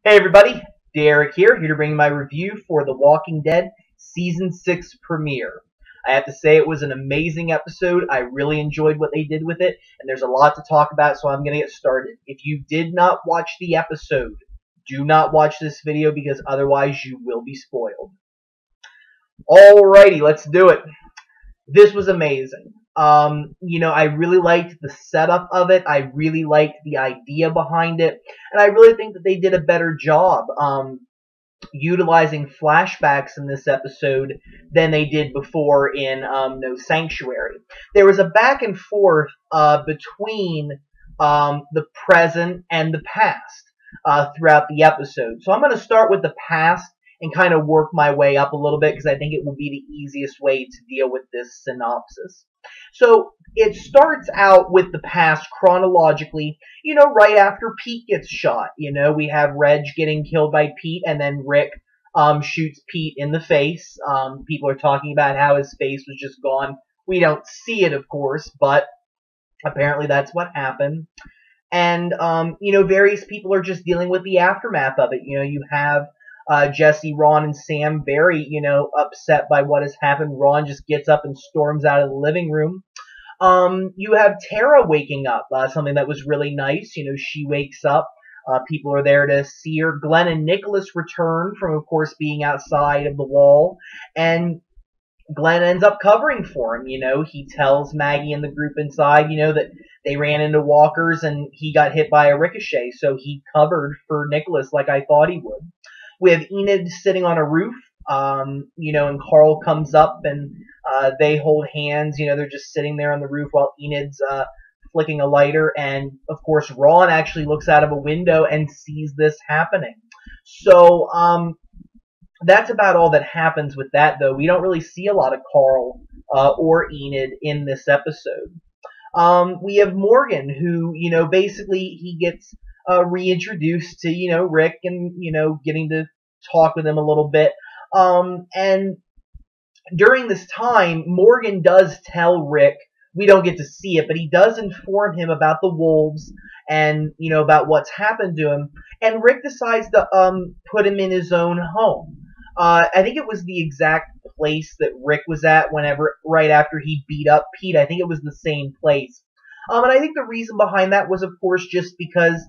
Hey everybody, Derek here to bring my review for The Walking Dead Season 6 premiere. I have to say it was an amazing episode. I really enjoyed what they did with it, and there's a lot to talk about, so I'm going to get started. If you did not watch the episode, do not watch this video because otherwise you will be spoiled. Alrighty, let's do it. This was amazing. I really liked the setup of it. I really liked the idea behind it. And I really think that they did a better job utilizing flashbacks in this episode than they did before in No Sanctuary. There was a back and forth between the present and the past throughout the episode. So I'm going to start with the past and kind of work my way up a little bit because I think it will be the easiest way to deal with this synopsis. So it starts out with the past chronologically, right after Pete gets shot. We have Reg getting killed by Pete, and then Rick shoots Pete in the face. People are talking about how his face was just gone. We don't see it, of course, but apparently that's what happened. And, various people are just dealing with the aftermath of it. You have Jesse, Ron, and Sam very, upset by what has happened. Ron just gets up and storms out of the living room. You have Tara waking up, something that was really nice. She wakes up. People are there to see her. Glenn and Nicholas return from, of course, being outside of the wall. And Glenn ends up covering for him. He tells Maggie and the group inside, that they ran into walkers and he got hit by a ricochet. So he covered for Nicholas like I thought he would. We have Enid sitting on a roof, and Carl comes up and they hold hands. They're just sitting there on the roof while Enid's flicking a lighter. And, of course, Ron actually looks out of a window and sees this happening. So that's about all that happens with that, though. We don't really see a lot of Carl or Enid in this episode. We have Morgan, who, basically he gets reintroduced to, Rick and, getting to talk with him a little bit. And during this time, Morgan does tell Rick, we don't get to see it, but he does inform him about the wolves and, about what's happened to him. And Rick decides to put him in his own home. I think it was the exact place that Rick was at right after he beat up Pete. I think it was the same place. And I think the reason behind that was, of course, just because,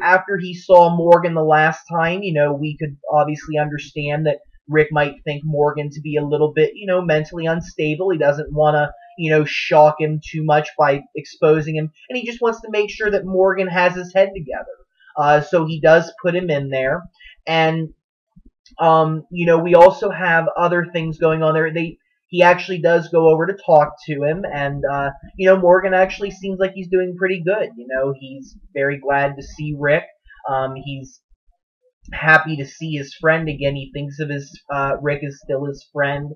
after he saw Morgan the last time, we could obviously understand that Rick might think Morgan to be a little bit, mentally unstable. He doesn't want to, shock him too much by exposing him. And he just wants to make sure that Morgan has his head together. So he does put him in there. And, we also have other things going on there. He actually does go over to talk to him, and, Morgan actually seems like he's doing pretty good. He's very glad to see Rick. He's happy to see his friend again. He thinks of Rick as still his friend,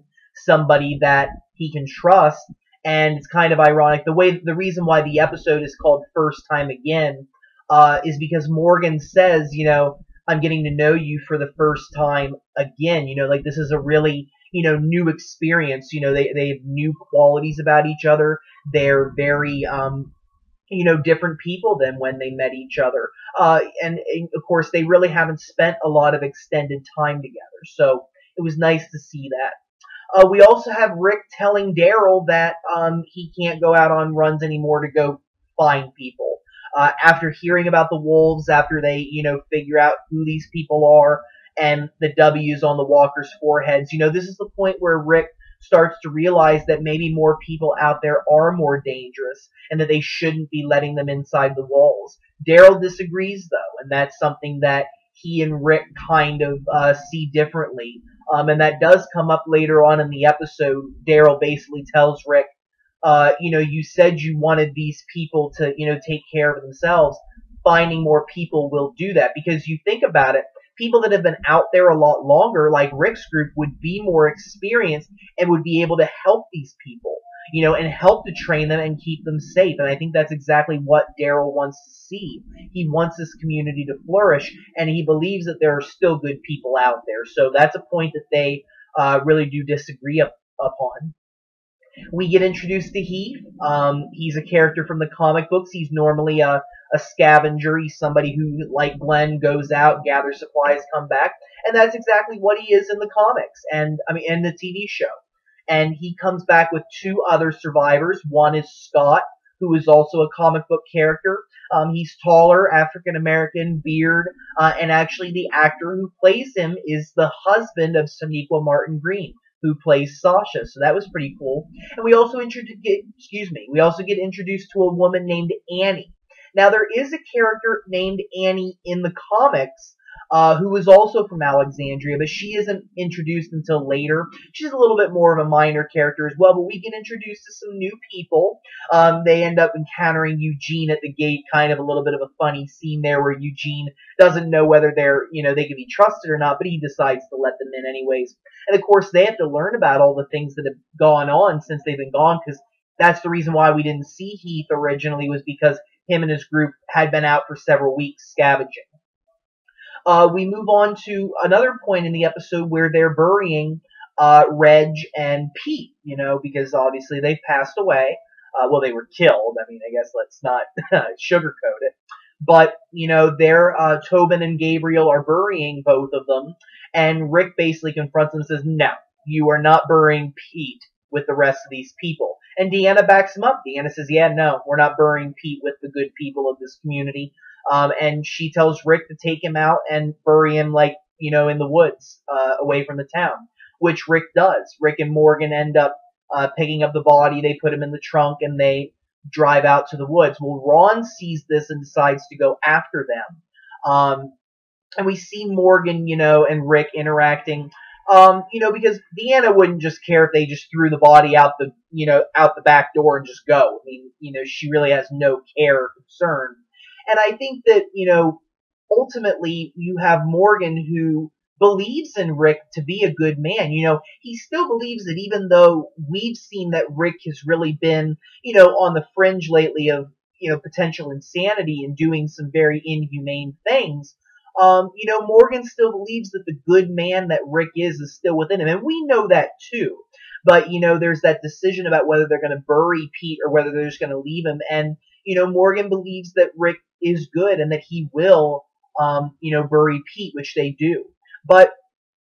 somebody that he can trust, and it's kind of ironic. The reason why the episode is called First Time Again, is because Morgan says, I'm getting to know you for the first time again. This is a really, new experience. They have new qualities about each other. They're very, different people than when they met each other. And of course, they really haven't spent a lot of extended time together. So it was nice to see that. We also have Rick telling Daryl that he can't go out on runs anymore to go find people. After hearing about the wolves, after they, figure out who these people are and the W's on the walkers' foreheads, this is the point where Rick starts to realize that maybe more people out there are more dangerous and that they shouldn't be letting them inside the walls. Daryl disagrees, though, and that's something that he and Rick kind of see differently. And that does come up later on in the episode. Daryl basically tells Rick, you said you wanted these people to, take care of themselves. Finding more people will do that, because you think about it, people that have been out there a lot longer, like Rick's group, would be more experienced and would be able to help these people, and help to train them and keep them safe. And I think that's exactly what Daryl wants to see. He wants this community to flourish, and he believes that there are still good people out there. So that's a point that they really do disagree upon. We get introduced to Heath. He's a character from the comic books. He's normally a a scavenger. He's somebody who, like Glenn, goes out, gathers supplies, come back, and that's exactly what he is in the comics, and I mean in the TV show. And he comes back with two other survivors. One is Scott, who is also a comic book character. He's taller, African American, beard, and actually the actor who plays him is the husband of Sonequa Martin Green, who plays Sasha. So that was pretty cool. And we also we also get introduced to a woman named Annie. Now there is a character named Annie in the comics, who is also from Alexandria, but she isn't introduced until later. She's a little bit more of a minor character as well, but we get introduced to some new people. They end up encountering Eugene at the gate, kind of a little bit of a funny scene there where Eugene doesn't know whether they can be trusted or not, but he decides to let them in anyways. And of course, they have to learn about all the things that have gone on since they've been gone, because that's the reason why we didn't see Heath originally, was because him and his group had been out for several weeks scavenging. We move on to another point in the episode where they're burying Reg and Pete, because obviously they've passed away. Well, they were killed. I mean, I guess let's not sugarcoat it. But, Tobin and Gabriel are burying both of them, and Rick basically confronts them and says, no, you are not burying Pete with the rest of these people. And Deanna backs him up. Deanna says, yeah, no, we're not burying Pete with the good people of this community. And she tells Rick to take him out and bury him, in the woods, away from the town, which Rick does. Rick and Morgan end up picking up the body. They put him in the trunk, and they drive out to the woods. Well, Ron sees this and decides to go after them. And we see Morgan, and Rick interacting, because Deanna wouldn't just care if they just threw the body out the back door and just go. I mean, she really has no care or concern. And I think that, ultimately you have Morgan who believes in Rick to be a good man. He still believes that even though we've seen that Rick has really been, on the fringe lately of, potential insanity and doing some very inhumane things, Morgan still believes that the good man that Rick is still within him. And we know that too. But, there's that decision about whether they're going to bury Pete or whether they're just going to leave him. And, Morgan believes that Rick is good and that he will, bury Pete, which they do. But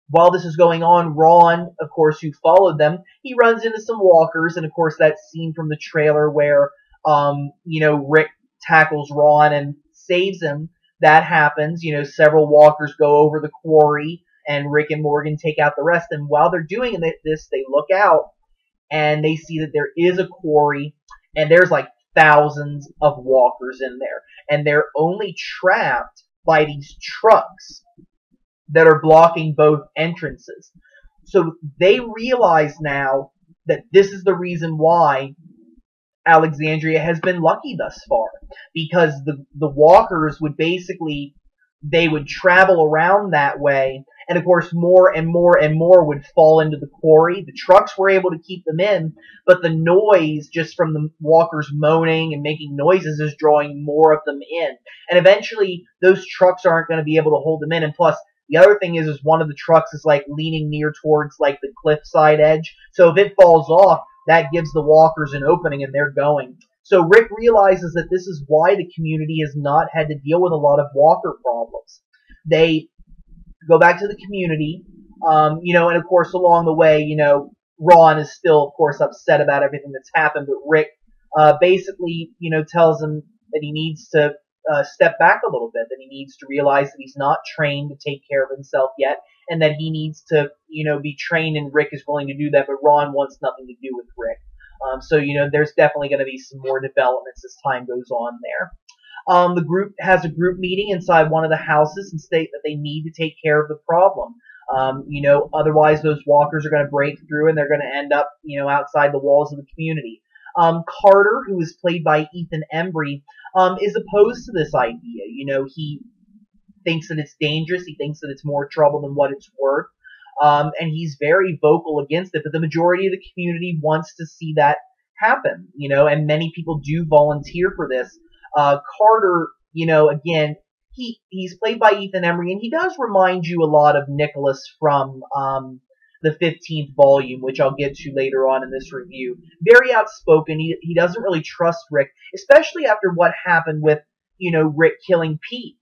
while this is going on, Ron, of course, who followed them, he runs into some walkers. And, of course, that scene from the trailer where, Rick tackles Ron and saves him, that happens. Several walkers go over the quarry, and Rick and Morgan take out the rest. And while they're doing this, they look out, and they see that there is a quarry, and there's thousands of walkers in there. And they're only trapped by these trucks that are blocking both entrances. So they realize now that this is the reason why Alexandria has been lucky thus far, because the walkers would basically, they would travel around that way, and of course more and more and more would fall into the quarry. The trucks were able to keep them in, but the noise just from the walkers moaning and making noises is drawing more of them in, and eventually those trucks aren't going to be able to hold them in. And plus, the other thing is one of the trucks is leaning near towards the cliffside edge, so if it falls off, that gives the walkers an opening and they're going. So Rick realizes that this is why the community has not had to deal with a lot of walker problems. They go back to the community, and of course along the way, Ron is still, of course, upset about everything that's happened, but Rick basically, tells him that he needs to step back a little bit, that he needs to realize that he's not trained to take care of himself yet, and that he needs to, be trained, and Rick is willing to do that, but Ron wants nothing to do with Rick. So, there's definitely going to be some more developments as time goes on there. The group has a group meeting inside one of the houses and state that they need to take care of the problem. Otherwise those walkers are going to break through and they're going to end up, outside the walls of the community. Carter, who is played by Ethan Embry, is opposed to this idea. He thinks that it's dangerous. He thinks that it's more trouble than what it's worth. And he's very vocal against it, but the majority of the community wants to see that happen, and many people do volunteer for this. Carter, again, he's played by Ethan Embry, and he does remind you a lot of Nicholas from the 15th volume, which I'll get to later on in this review. Very outspoken. He doesn't really trust Rick, especially after what happened with, Rick killing Pete.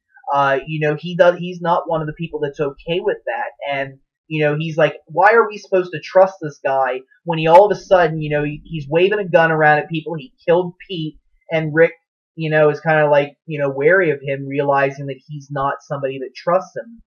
He's not one of the people that's okay with that. And, he's like, why are we supposed to trust this guy when he all of a sudden, he's waving a gun around at people. He killed Pete, and Rick, is kind of like, wary of him, realizing that he's not somebody that trusts him.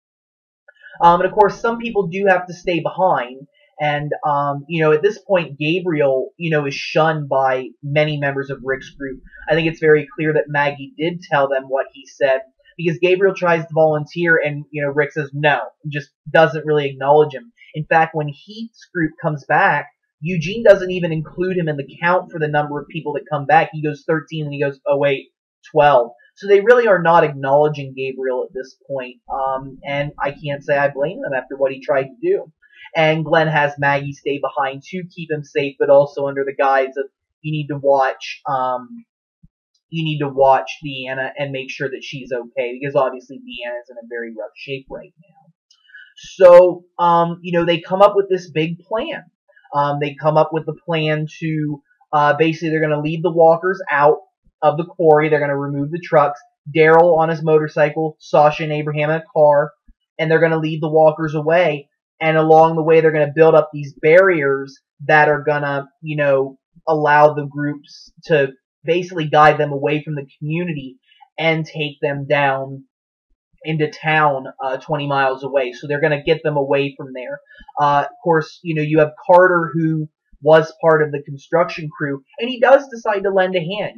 And of course, some people do have to stay behind. And, at this point, Gabriel, is shunned by many members of Rick's group. I think it's very clear that Maggie did tell them what he said, because Gabriel tries to volunteer and, Rick says no, just doesn't really acknowledge him. In fact, when Heath's group comes back, Eugene doesn't even include him in the count for the number of people that come back. He goes 13 and he goes, oh wait, 12. So they really are not acknowledging Gabriel at this point. And I can't say I blame them after what he tried to do. And Glenn has Maggie stay behind to keep him safe, but also under the guise of you need to watch Deanna and make sure that she's okay, because obviously Deanna's in a very rough shape right now. So, they come up with this big plan. They come up with the plan to, basically they're going to lead the walkers out of the quarry. They're going to remove the trucks. Daryl on his motorcycle, Sasha and Abraham in a car, and they're going to lead the walkers away. And along the way, they're going to build up these barriers that are going to, allow the groups to basically guide them away from the community and take them down into town 20 miles away. So they're going to get them away from there. Of course, you have Carter, who was part of the construction crew, and he does decide to lend a hand.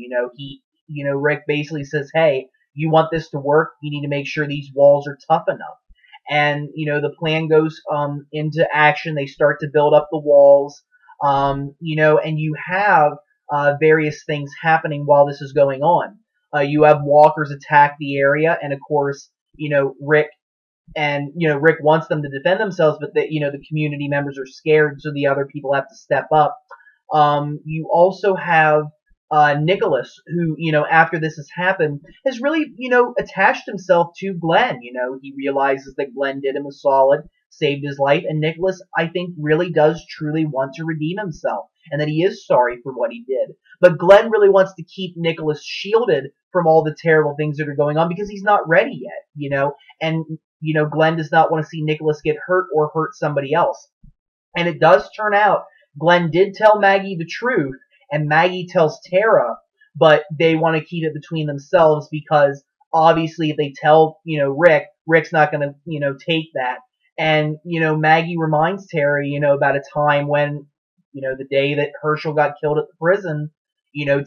Rick basically says, hey, you want this to work, you need to make sure these walls are tough enough. And, the plan goes into action. They start to build up the walls, and you have various things happening while this is going on. You have walkers attack the area, and of course, Rick wants them to defend themselves, but the community members are scared, so the other people have to step up. You also have Nicholas, who, after this has happened, has really, attached himself to Glenn. He realizes that Glenn did him a solid, saved his life, and Nicholas, I think, really does truly want to redeem himself, and that he is sorry for what he did. But Glenn really wants to keep Nicholas shielded from all the terrible things that are going on, because he's not ready yet, and, Glenn does not want to see Nicholas get hurt or hurt somebody else. And it does turn out Glenn did tell Maggie the truth, and Maggie tells Tara, but they want to keep it between themselves, because obviously if they tell, Rick's not going to, take that. And, Maggie reminds Tara, about a time when, the day that Herschel got killed at the prison,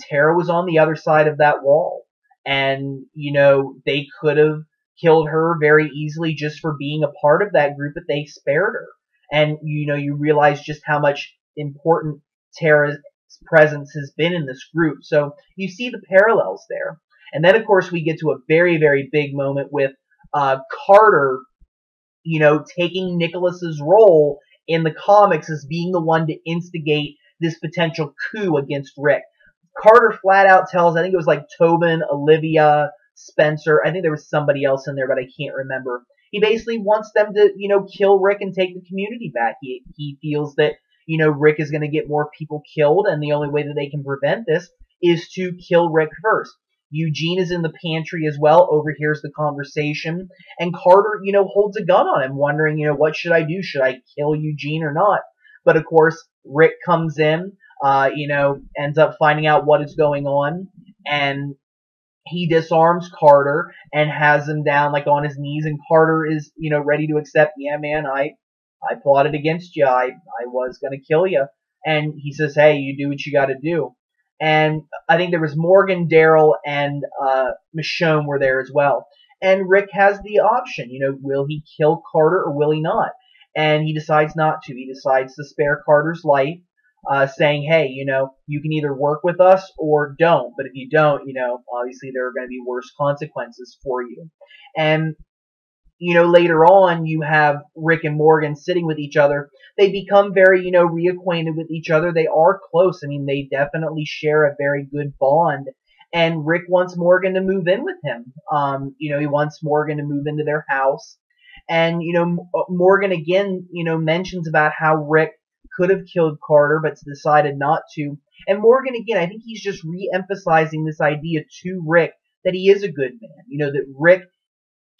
Tara was on the other side of that wall. And, they could have killed her very easily just for being a part of that group, but they spared her. And, you realize just how much important Tara's presence has been in this group. So you see the parallels there. And then, of course, we get to a very, very big moment with Carter, taking Nicholas's role in the comics as being the one to instigate this potential coup against Rick. Carter flat out tells, I think it was like Tobin, Olivia, Spencer, I think there was somebody else in there, but I can't remember. He basically wants them to, kill Rick and take the community back. He feels that, Rick is going to get more people killed, and the only way that they can prevent this is to kill Rick first. Eugene is in the pantry as well, overhears the conversation, and Carter, holds a gun on him, wondering, what should I do? Should I kill Eugene or not? But of course, Rick comes in, ends up finding out what is going on, and he disarms Carter and has him down like on his knees, and Carter is, ready to accept, yeah, man, I plotted against you. I was going to kill you. And he says, hey, you do what you got to do. And I think there was Morgan, Daryl, and Michonne were there as well. And Rick has the option, will he kill Carter or will he not? And he decides not to. He decides to spare Carter's life, saying, hey, you can either work with us or don't. But if you don't, obviously there are going to be worse consequences for you. And later on, you have Rick and Morgan sitting with each other. They become very, reacquainted with each other. They are close. I mean, they definitely share a very good bond. And Rick wants Morgan to move in with him. He wants Morgan to move into their house. And, Morgan again, mentions about how Rick could have killed Carter, but decided not to. And Morgan, again, I think he's just re-emphasizing this idea to Rick that he is a good man. You know, that Rick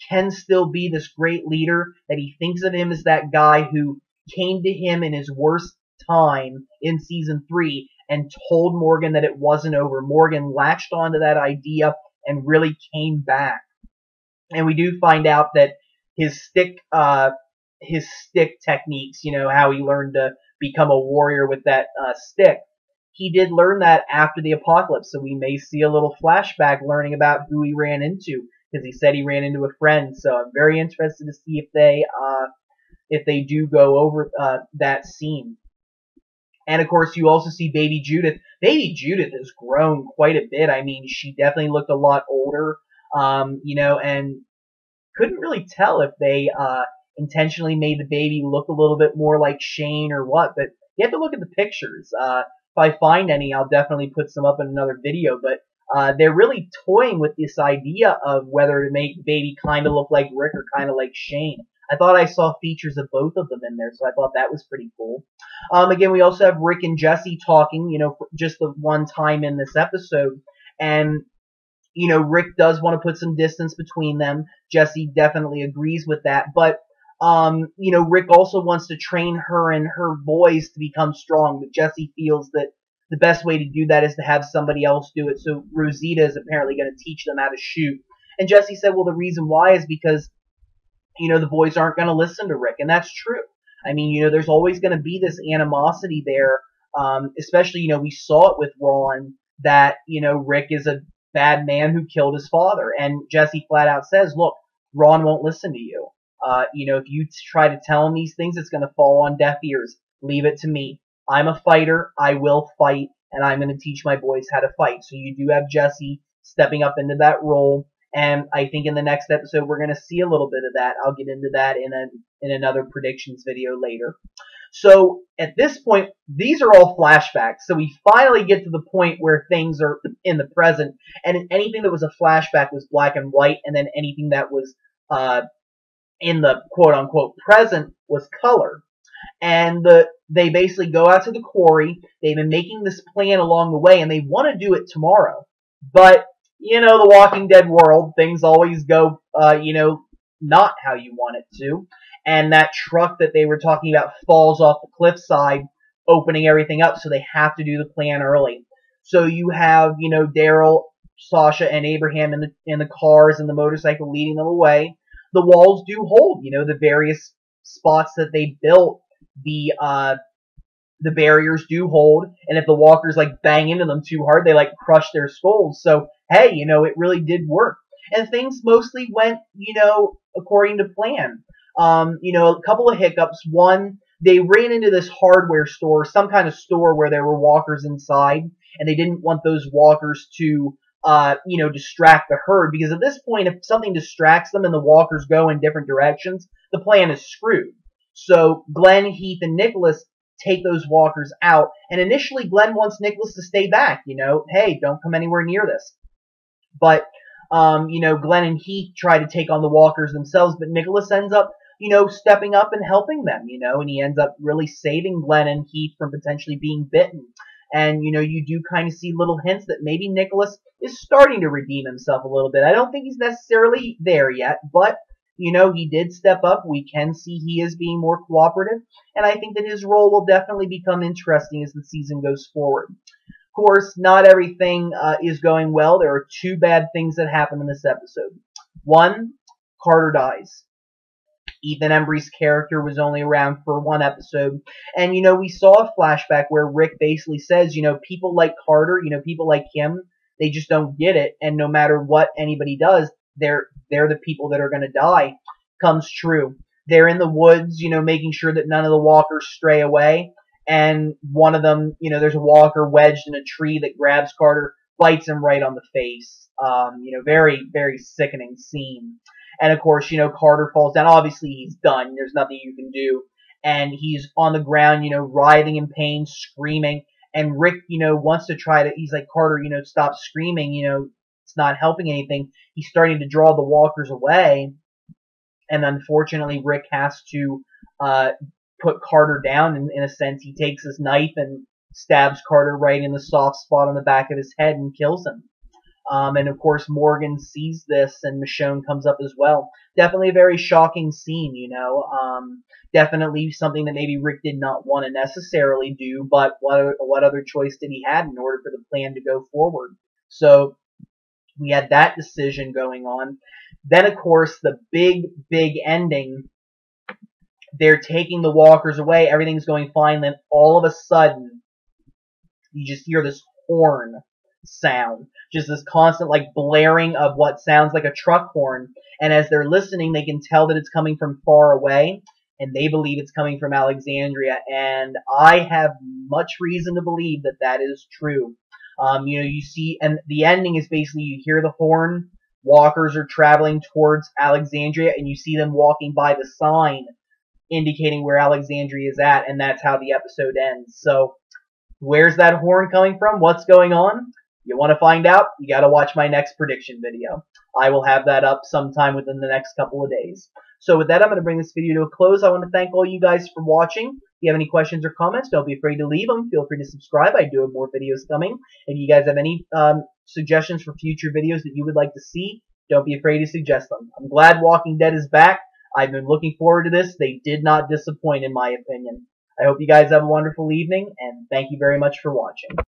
can still be this great leader, that he thinks of him as that guy who came to him in his worst time in season 3 and told Morgan that it wasn't over. Morgan latched onto that idea and really came back. And we do find out that his stick techniques, you know, how he learned to become a warrior with that stick, he did learn that after the apocalypse. So we may see a little flashback learning about who he ran into, because he said he ran into a friend. So I'm very interested to see if they do go over that scene. And of course, you also see Baby Judith. Baby Judith has grown quite a bit. I mean, she definitely looked a lot older, you know, and couldn't really tell if they intentionally made the baby look a little bit more like Shane or what. But you have to look at the pictures. If I find any, I'll definitely put some up in another video. But they're really toying with this idea of whether to make the baby kind of look like Rick or kind of like Shane. I thought I saw features of both of them in there, so I thought that was pretty cool. Again, we also have Rick and Jesse talking, you know, for just the one time in this episode. And, you know, Rick does want to put some distance between them. Jesse definitely agrees with that. But, you know, Rick also wants to train her and her boys to become strong. But Jesse feels that the best way to do that is to have somebody else do it. So Rosita is apparently going to teach them how to shoot. And Jesse said, well, the reason why is because, you know, the boys aren't going to listen to Rick. And that's true. I mean, you know, there's always going to be this animosity there. Especially, you know, we saw it with Ron that, you know, Rick is a bad man who killed his father. And Jesse flat out says, look, Ron won't listen to you. You know, if you try to tell him these things, it's going to fall on deaf ears. Leave it to me. I'm a fighter. I will fight. And I'm going to teach my boys how to fight. So you do have Jesse stepping up into that role. And I think in the next episode, we're going to see a little bit of that. I'll get into that in another predictions video later. So at this point, these are all flashbacks. So we finally get to the point where things are in the present. And anything that was a flashback was black and white. And then anything that was in the quote-unquote present was color. And they basically go out to the quarry. They've been making this plan along the way, and they want to do it tomorrow. But you know, the Walking Dead world, things always go, you know, not how you want it to. And that truck that they were talking about falls off the cliffside, opening everything up, so they have to do the plan early. So you have, you know, Daryl, Sasha, and Abraham in the cars and the motorcycle leading them away. The walls do hold, you know, the various spots that they built, the barriers do hold, and if the walkers like bang into them too hard, they like crush their skulls. So hey, you know, it really did work, and things mostly went, you know, according to plan. You know, a couple of hiccups. One, they ran into this hardware store, some kind of store where there were walkers inside, and they didn't want those walkers to, you know, distract the herd, because at this point, if something distracts them and the walkers go in different directions, the plan is screwed. So Glenn, Heath, and Nicholas take those walkers out. And initially, Glenn wants Nicholas to stay back. You know, hey, don't come anywhere near this. But, you know, Glenn and Heath try to take on the walkers themselves, but Nicholas ends up, you know, stepping up and helping them, you know, and he ends up really saving Glenn and Heath from potentially being bitten. And, you know, you do kind of see little hints that maybe Nicholas is starting to redeem himself a little bit. I don't think he's necessarily there yet, but you know, he did step up. We can see he is being more cooperative. And I think that his role will definitely become interesting as the season goes forward. Of course, not everything is going well. There are two bad things that happen in this episode. One, Carter dies. Ethan Embry's character was only around for one episode. And, you know, we saw a flashback where Rick basically says, you know, people like Carter, you know, people like him, they just don't get it. And no matter what anybody does, they're the people that are going to die. Comes true. They're in the woods, you know, making sure that none of the walkers stray away. And one of them, you know, there's a walker wedged in a tree that grabs Carter, bites him right on the face. You know, very, very sickening scene. And of course, you know, Carter falls down. Obviously, he's done. There's nothing you can do. And he's on the ground, you know, writhing in pain, screaming. And Rick, you know, wants to try to, he's like, Carter, you know, stop screaming, you know, it's not helping anything. He's starting to draw the walkers away. And unfortunately, Rick has to put Carter down in a sense. He takes his knife and stabs Carter right in the soft spot on the back of his head and kills him. And of course, Morgan sees this, and Michonne comes up as well. Definitely a very shocking scene, you know. Definitely something that maybe Rick did not want to necessarily do, but what other choice did he have in order for the plan to go forward? So we had that decision going on. Then, of course, the big ending. They're taking the walkers away. Everything's going fine. Then all of a sudden, you just hear this horn sound. Just this constant, like, blaring of what sounds like a truck horn. And as they're listening, they can tell that it's coming from far away. And they believe it's coming from Alexandria. And I have much reason to believe that that is true. You know, you see, and the ending is basically you hear the horn. Walkers are traveling towards Alexandria. And you see them walking by the sign indicating where Alexandria is at. And that's how the episode ends. So, where's that horn coming from? What's going on? You want to find out? You got to watch my next prediction video. I will have that up sometime within the next couple of days. So with that, I'm going to bring this video to a close. I want to thank all you guys for watching. If you have any questions or comments, don't be afraid to leave them. Feel free to subscribe. I do have more videos coming. If you guys have any suggestions for future videos that you would like to see, don't be afraid to suggest them. I'm glad Walking Dead is back. I've been looking forward to this. They did not disappoint, in my opinion. I hope you guys have a wonderful evening, and thank you very much for watching.